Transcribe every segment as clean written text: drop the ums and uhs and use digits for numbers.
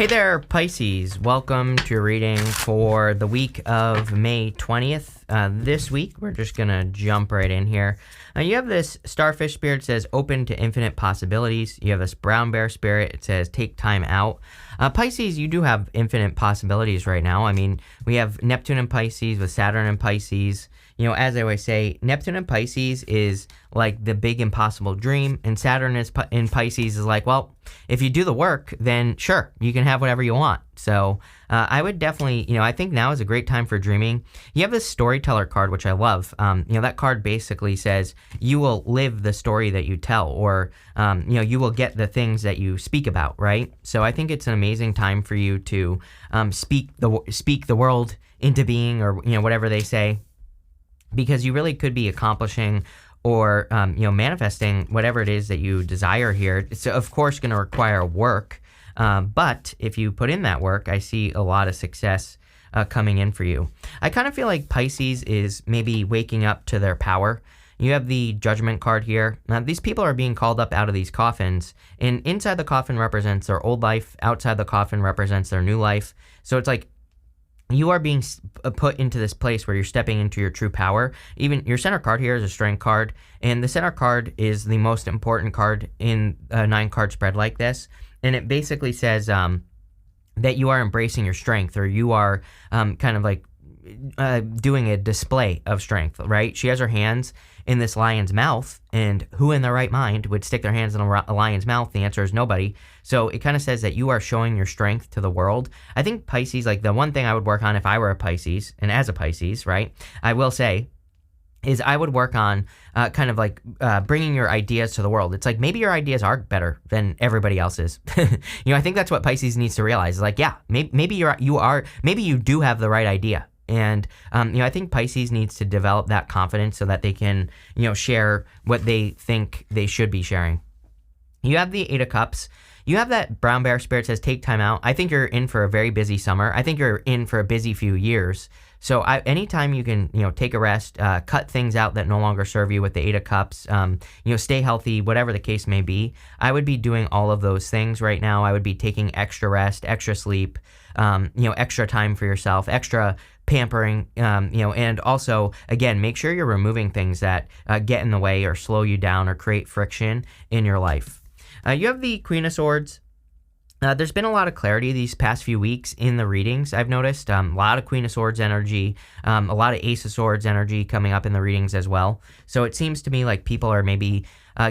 Hey there, Pisces. Welcome to your reading for the week of May 20th. This week, we're just going to jump right in here. You have this starfish spirit, says open to infinite possibilities. You have this brown bear spirit, it says take time out. Pisces, you do have infinite possibilities right now. I mean, we have Neptune in Pisces with Saturn in Pisces. You know, as I always say, Neptune in Pisces is like the big impossible dream, and Saturn is in Pisces is like, well, if you do the work, then sure, you can have whatever you want. So I would definitely, I think now is a great time for dreaming. You have this storyteller card, which I love. That card basically says you will live the story that you tell, or, you will get the things that you speak about, right? So I think it's an amazing time for you to speak the world into being, or, whatever they say, because you really could be accomplishing or, manifesting whatever it is that you desire here. It's, of course, going to require work. But if you put in that work, I see a lot of success coming in for you. I kind of feel like Pisces is maybe waking up to their power. You have the Judgment card here. Now, these people are being called up out of these coffins, and inside the coffin represents their old life. Outside the coffin represents their new life. So it's like you are being put into this place where you're stepping into your true power. Even your center card here is a strength card, and the center card is the most important card in a 9-card spread like this. And it basically says that you are embracing your strength, or you are kind of like doing a display of strength, right? She has her hands in this lion's mouth, and who in their right mind would stick their hands in a lion's mouth? The answer is nobody. So it kind of says that you are showing your strength to the world. I think Pisces, like the one thing I would work on if I were a Pisces, and as a Pisces, right, I will say, is I would work on kind of like bringing your ideas to the world. It's like maybe your ideas are better than everybody else's. I think that's what Pisces needs to realize. Like, yeah, maybe you do have the right idea. And, I think Pisces needs to develop that confidence so that they can, share what they think they should be sharing. You have the 8 of Cups. You have that brown bear spirit says take time out. I think you're in for a very busy summer. I think you're in for a busy few years. So anytime you can, take a rest, cut things out that no longer serve you with the 8 of Cups, stay healthy, whatever the case may be, I would be doing all of those things right now. I would be taking extra rest, extra sleep, extra time for yourself, extra pampering, and also, again, make sure you're removing things that get in the way or slow you down or create friction in your life. You have the Queen of Swords. There's been a lot of clarity these past few weeks in the readings, I've noticed. A lot of Queen of Swords energy, a lot of Ace of Swords energy coming up in the readings as well. So it seems to me like people are maybe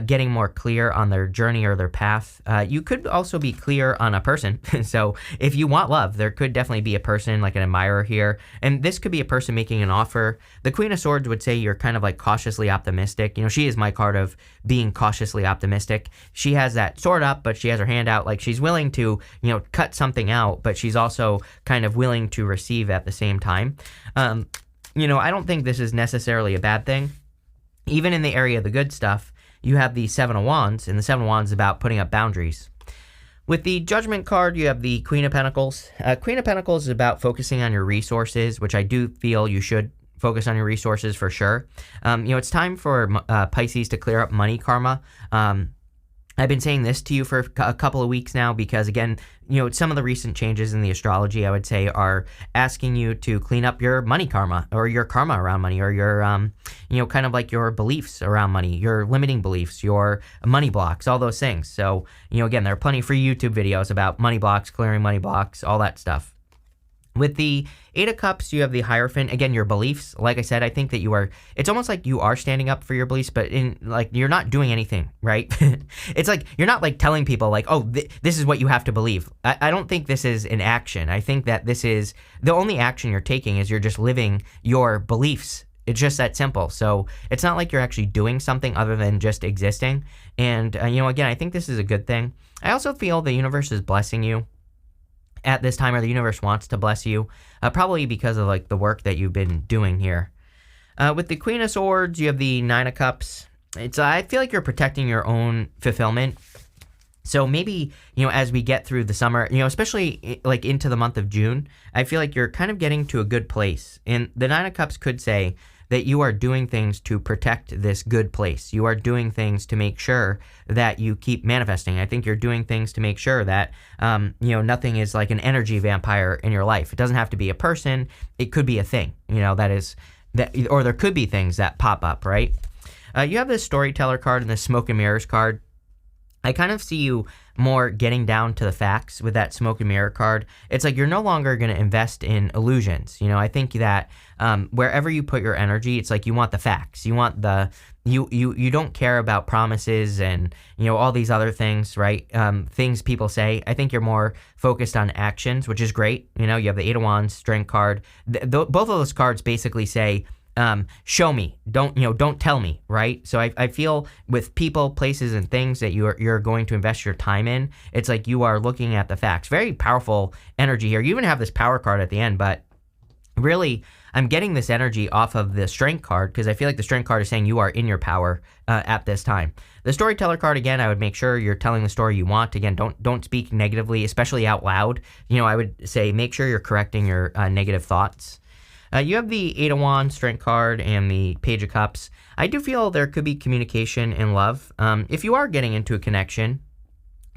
getting more clear on their journey or their path. You could also be clear on a person. So if you want love, there could definitely be a person, like an admirer here. And this could be a person making an offer. The Queen of Swords would say you're kind of like cautiously optimistic. She is my card of being cautiously optimistic. She has that sword up, but she has her hand out. Like she's willing to, cut something out, but she's also kind of willing to receive at the same time. I don't think this is necessarily a bad thing. Even in the area of the good stuff, you have the 7 of Wands, and the 7 of Wands is about putting up boundaries. With the Judgment card, you have the Queen of Pentacles. Queen of Pentacles is about focusing on your resources, which I do feel you should focus on your resources for sure. It's time for Pisces to clear up money karma. I've been saying this to you for a couple of weeks now because, again, some of the recent changes in the astrology, I would say, are asking you to clean up your money karma or your karma around money or your, kind of like your beliefs around money, your limiting beliefs, your money blocks, all those things. So, again, there are plenty of free YouTube videos about money blocks, clearing money blocks, all that stuff. With the 8 of Cups, you have the Hierophant. Again, your beliefs. Like I said, I think that it's almost like you are standing up for your beliefs, but you're not doing anything, right? It's like, you're not like telling people like, oh, this is what you have to believe. I don't think this is an action. I think that this is, the only action you're taking is you're just living your beliefs. It's just that simple. So it's not like you're actually doing something other than just existing. And, again, I think this is a good thing. I also feel the universe is blessing you at this time, or the universe wants to bless you, probably because of like the work that you've been doing here. With the Queen of Swords, you have the 9 of Cups. I feel like you're protecting your own fulfillment. So maybe, as we get through the summer, especially like into the month of June, I feel like you're kind of getting to a good place. And the 9 of Cups could say that you are doing things to protect this good place. You are doing things to make sure that you keep manifesting. I think you're doing things to make sure that, nothing is like an energy vampire in your life. It doesn't have to be a person. It could be a thing, or there could be things that pop up, right? You have this storyteller card and the smoke and mirrors card. I kind of see you more getting down to the facts with that smoke and mirror card. It's like you're no longer going to invest in illusions. I think that wherever you put your energy, it's like you want the facts. You want you don't care about promises and all these other things, right? Things people say. I think you're more focused on actions, which is great. You have the Eight of Wands strength card. Both of those cards basically say, show me, don't tell me, right? So I feel with people, places, and things that you're going to invest your time in, it's like you are looking at the facts. Very powerful energy here. You even have this power card at the end, but really, I'm getting this energy off of the strength card because I feel like the strength card is saying you are in your power at this time. The storyteller card, again, I would make sure you're telling the story you want. Again, don't speak negatively, especially out loud. I would say make sure you're correcting your negative thoughts. You have the Eight of Wands strength card and the Page of Cups. I do feel there could be communication and love. If you are getting into a connection,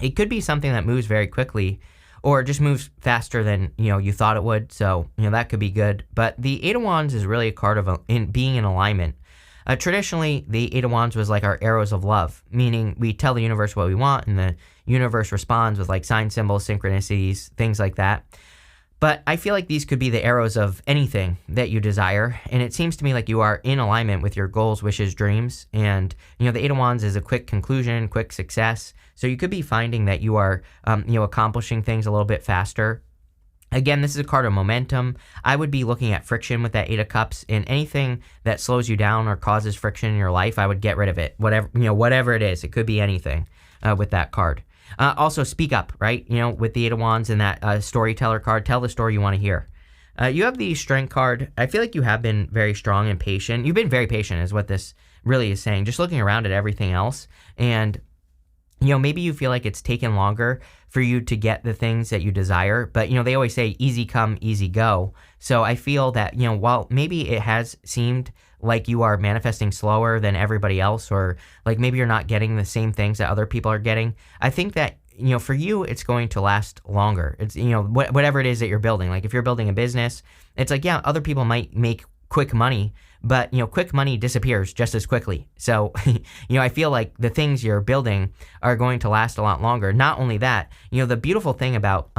it could be something that moves very quickly or just moves faster than you thought it would. So that could be good. But the Eight of Wands is really a card of being in alignment. Traditionally, the Eight of Wands was like our arrows of love, meaning we tell the universe what we want, and the universe responds with like sign symbols, synchronicities, things like that. But I feel like these could be the arrows of anything that you desire. And it seems to me like you are in alignment with your goals, wishes, dreams. And, the Eight of Wands is a quick conclusion, quick success. So you could be finding that you are, accomplishing things a little bit faster. Again, this is a card of momentum. I would be looking at friction with that Eight of Cups, and anything that slows you down or causes friction in your life, I would get rid of it. Whatever it is, it could be anything with that card. Also, speak up, right? With the Eight of Wands and that storyteller card, tell the story you want to hear. You have the strength card. I feel like you have been very strong and patient. You've been very patient is what this really is saying. Just looking around at everything else. And, maybe you feel like it's taken longer for you to get the things that you desire. But, they always say easy come, easy go. So I feel that, while maybe it has seemed like you are manifesting slower than everybody else, or like maybe you're not getting the same things that other people are getting, I think that, for you, it's going to last longer. It's, whatever it is that you're building. Like if you're building a business, it's like, yeah, other people might make quick money, but, quick money disappears just as quickly. So, I feel like the things you're building are going to last a lot longer. Not only that, the beautiful thing about,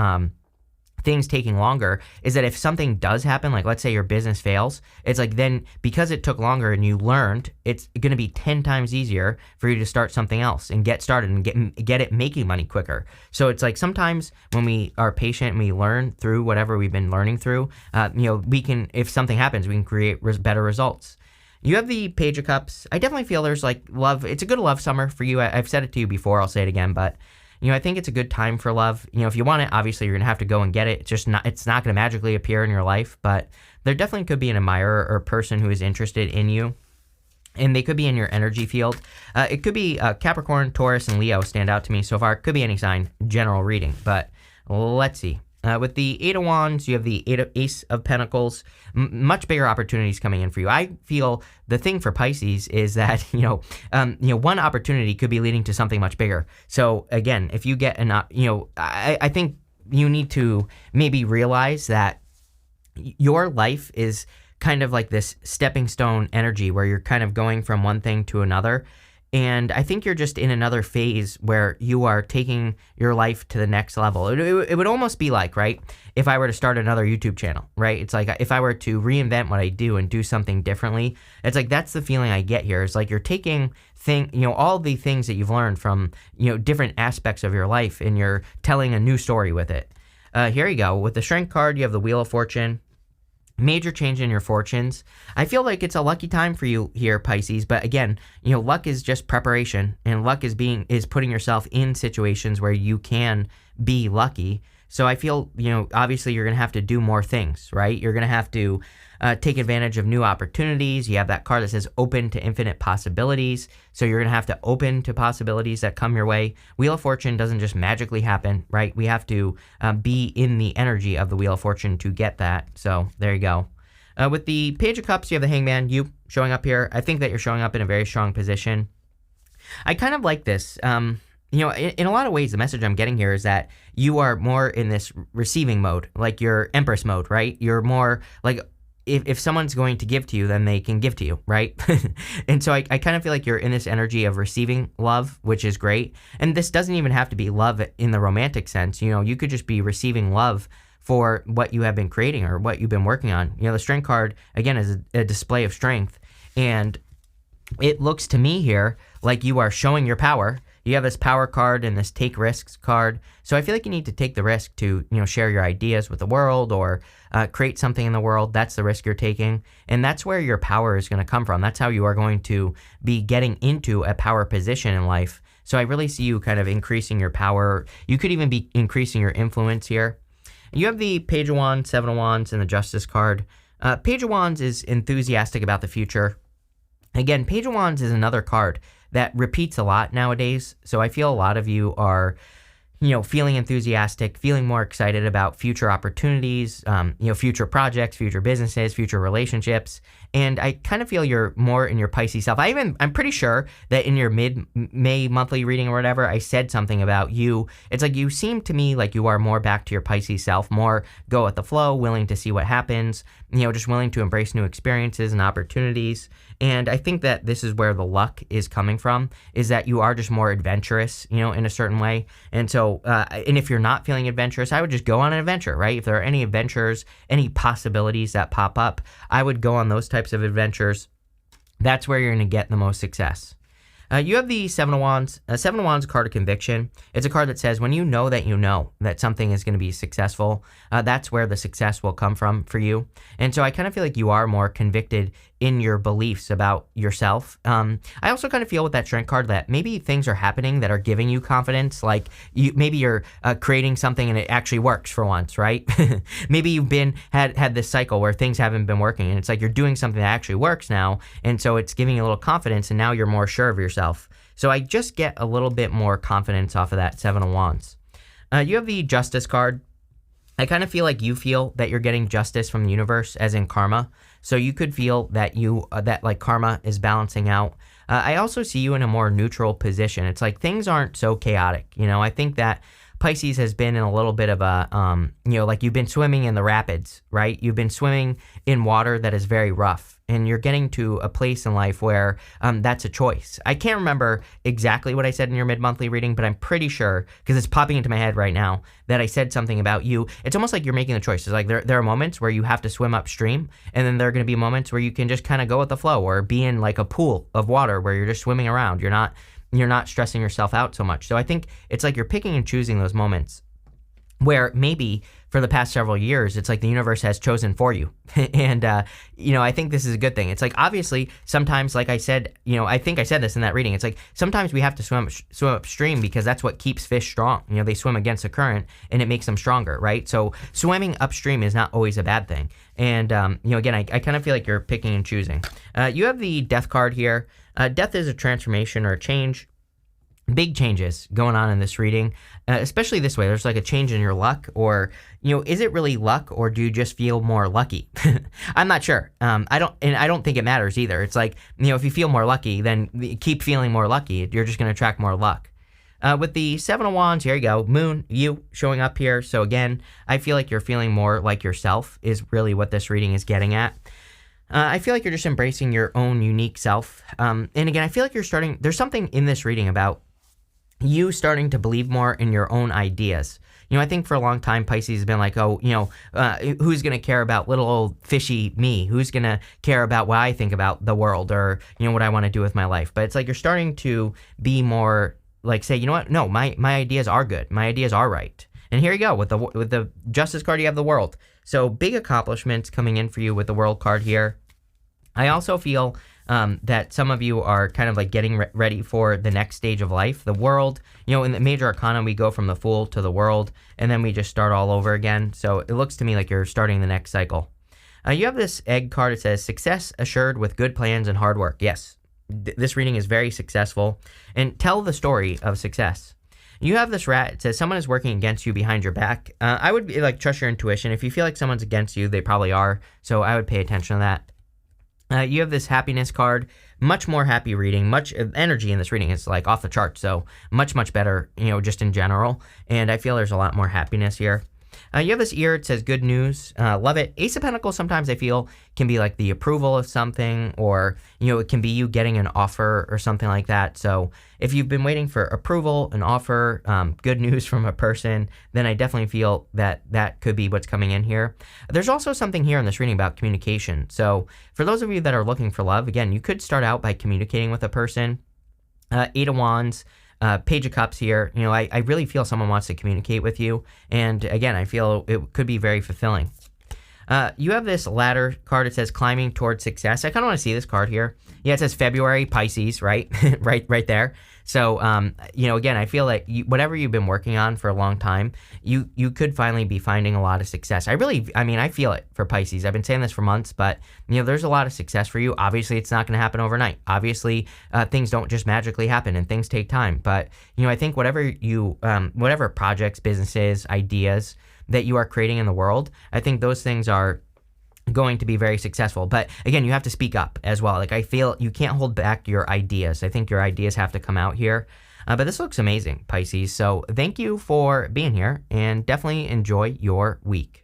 things taking longer is that if something does happen, like let's say your business fails, it's like then because it took longer and you learned, it's going to be 10 times easier for you to start something else and get started and get it making money quicker. So it's like sometimes when we are patient and we learn through whatever we've been learning through, we can, if something happens, we can create better results. You have the Page of Cups. I definitely feel there's like love. It's a good love summer for you. I've said it to you before. I'll say it again, but I think it's a good time for love. If you want it, obviously you're going to have to go and get it. It's not going to magically appear in your life, but there definitely could be an admirer or person who is interested in you, and they could be in your energy field. It could be Capricorn, Taurus, and Leo stand out to me so far. It could be any sign, general reading, but let's see. With the Eight of Wands, you have the Ace of Pentacles. Much bigger opportunities coming in for you. I feel the thing for Pisces is that one opportunity could be leading to something much bigger. So again, if you get I think you need to maybe realize that your life is kind of like this stepping stone energy where you're kind of going from one thing to another. And I think you're just in another phase where you are taking your life to the next level. It would almost be like, right, if I were to start another YouTube channel, right? It's like if I were to reinvent what I do and do something differently, it's like that's the feeling I get here. It's like you're taking all the things that you've learned from, different aspects of your life, and you're telling a new story with it. Here you go. With the Strength card, you have the Wheel of Fortune. Major change in your fortunes. I feel like it's a lucky time for you here, Pisces, but again, luck is just preparation, and luck is putting yourself in situations where you can be lucky. So I feel, obviously you're going to have to do more things, right? You're going to have to take advantage of new opportunities. You have that card that says open to infinite possibilities. So you're going to have to open to possibilities that come your way. Wheel of Fortune doesn't just magically happen, right? We have to be in the energy of the Wheel of Fortune to get that. So there you go. With the Page of Cups, you have the Hangman. You showing up here. I think that you're showing up in a very strong position. I kind of like this. In a lot of ways, the message I'm getting here is that you are more in this receiving mode, like your Empress mode, right? You're more like, if someone's going to give to you, then they can give to you, right? And so I kind of feel like you're in this energy of receiving love, which is great. And this doesn't even have to be love in the romantic sense. You could just be receiving love for what you have been creating or what you've been working on. The Strength card, again, is a display of strength. And it looks to me here like you are showing your power. You have this power card and this take risks card. So I feel like you need to take the risk to, share your ideas with the world or create something in the world. That's the risk you're taking. And that's where your power is going to come from. That's how you are going to be getting into a power position in life. So I really see you kind of increasing your power. You could even be increasing your influence here. You have the Page of Wands, Seven of Wands, and the Justice card. Page of Wands is enthusiastic about the future. Again, Page of Wands is another card that repeats a lot nowadays. So I feel a lot of you are, feeling enthusiastic, feeling more excited about future opportunities, future projects, future businesses, future relationships. And I kind of feel you're more in your Pisces self. I'm pretty sure that in your mid-May monthly reading or whatever, I said something about you. It's like you seem to me like you are more back to your Pisces self, more go with the flow, willing to see what happens, just willing to embrace new experiences and opportunities. And I think that this is where the luck is coming from, is that you are just more adventurous, in a certain way. And so, and if you're not feeling adventurous, I would just go on an adventure, right? If there are any adventures, any possibilities that pop up, I would go on those types of adventures. That's where you're going to get the most success. You have the Seven of Wands. Seven of Wands, a card of conviction. It's a card that says when you know that something is going to be successful, that's where the success will come from for you. And so I kind of feel like you are more convicted in your beliefs about yourself. I also kind of feel with that Strength card that maybe things are happening that are giving you confidence. Like maybe you're creating something and it actually works for once, right? Maybe you've had this cycle where things haven't been working and it's like you're doing something that actually works now. And so it's giving you a little confidence and now you're more sure of yourself. So I just get a little bit more confidence off of that Seven of Wands. You have the Justice card. I kind of feel like you feel that you're getting justice from the universe, as in karma. So you could feel that that karma is balancing out. I also see you in a more neutral position. It's like things aren't so chaotic. I think that Pisces has been in a little bit of a, like you've been swimming in the rapids, right? You've been swimming in water that is very rough. And you're getting to a place in life where that's a choice. I can't remember exactly what I said in your mid-monthly reading, but I'm pretty sure, because it's popping into my head right now, that I said something about you. It's almost like you're making the choice. It's like there are moments where you have to swim upstream, and then there are going to be moments where you can just kind of go with the flow or be in like a pool of water where you're just swimming around. You're not stressing yourself out so much. So I think it's like you're picking and choosing those moments where maybe for the past several years, it's like the universe has chosen for you. And, I think this is a good thing. It's like, obviously, sometimes, like I said, I think I said this in that reading, it's like, sometimes we have to swim upstream because that's what keeps fish strong. They swim against the current and it makes them stronger, right? So swimming upstream is not always a bad thing. And, again, I kind of feel like you're picking and choosing. You have the Death card here. Death is a transformation or a change. Big changes going on in this reading, especially this way. There's like a change in your luck, or is it really luck, or do you just feel more lucky? I'm not sure. I don't think it matters either. It's like, if you feel more lucky, then keep feeling more lucky. You're just going to attract more luck. With the Seven of Wands, here you go, Moon, you showing up here. So again, I feel like you're feeling more like yourself is really what this reading is getting at. I feel like you're just embracing your own unique self. And again, I feel like there's something in this reading about you starting to believe more in your own ideas. I think for a long time, Pisces has been like, who's going to care about little old fishy me? Who's going to care about what I think about the world or, what I want to do with my life? But it's like you're starting to be more like, say, you know what? No, my ideas are good. My ideas are right. And here you go. With the Justice card, you have the World. So big accomplishments coming in for you with the World card here. I also feel that some of you are kind of like getting ready for the next stage of life. The World, in the major arcana, we go from the Fool to the World, and then we just start all over again. So it looks to me like you're starting the next cycle. You have this Egg card. It says, success assured with good plans and hard work. Yes, this reading is very successful. And tell the story of success. You have this Rat. It says, someone is working against you behind your back. I would trust your intuition. If you feel like someone's against you, they probably are. So I would pay attention to that. You have this happiness card, much more happy reading, much energy in this reading is like off the charts. So much better, just in general. And I feel there's a lot more happiness here. You have this ear. It says good news. Love it. Ace of Pentacles sometimes I feel can be like the approval of something, or, it can be you getting an offer or something like that. So if you've been waiting for approval, an offer, good news from a person, then I definitely feel that that could be what's coming in here. There's also something here in this reading about communication. So for those of you that are looking for love, again, you could start out by communicating with a person. Eight of Wands. Page of Cups here. I really feel someone wants to communicate with you. And again, I feel it could be very fulfilling. You have this ladder card. It says climbing towards success. I kind of want to see this card here. Yeah, it says February, Pisces, right? right there. So, again, I feel like whatever you've been working on for a long time, you could finally be finding a lot of success. I feel it for Pisces. I've been saying this for months, but, there's a lot of success for you. Obviously, it's not going to happen overnight. Obviously, things don't just magically happen and things take time. But, I think whatever projects, businesses, ideas that you are creating in the world, I think those things are going to be very successful. But again, you have to speak up as well. Like, I feel you can't hold back your ideas. I think your ideas have to come out here. But this looks amazing, Pisces. So thank you for being here, and definitely enjoy your week.